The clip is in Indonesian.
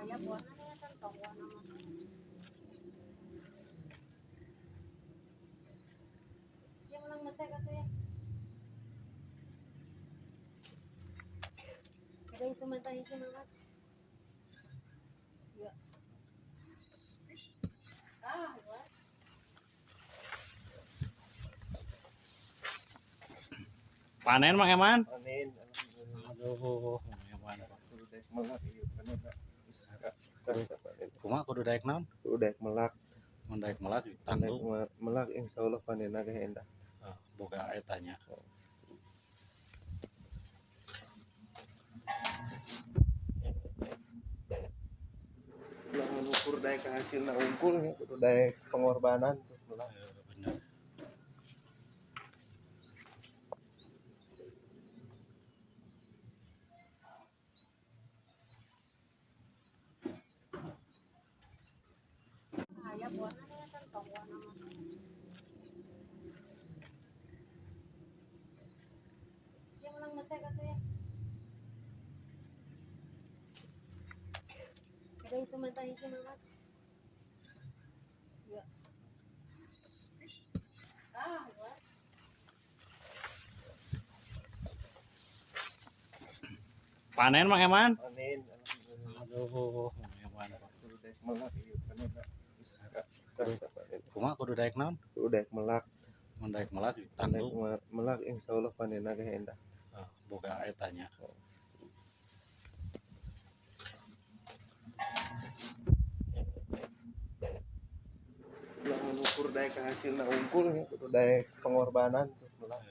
ya buana na kan tawa naman. Yang lang masaya ka to ya. Kada itu mantahin si mama. Ya. What? Panen Mang Eman? Panen. Aduh, Mang Eman. Kudu daek melak ieu panen. Kumaha kudu daek naon? Kudu daek melak. Mun daek melak Daek tangtu melak insyaallah panenna ge endah. boga etanya. Lamun ukur daek hasilna unggul nya kudu daek pengorbanan tuh melak. Bener. Ya buana na kan tawa naman. Yang lang masaya ka to ya. Kada itu mantahin si mama. Ya. What? Panen Mang Eman? Panen. Aduh, Mang Eman. Kudu daek melak ieu panenna. Kumaha kudu daek naon? Kudu daek melak. Mun daek melak Daek tangtu melak insyaallah panenna ge endah. boga etanya. Lamun ukur daek hasilna unggul nya kudu daek pengorbanan tuh melak.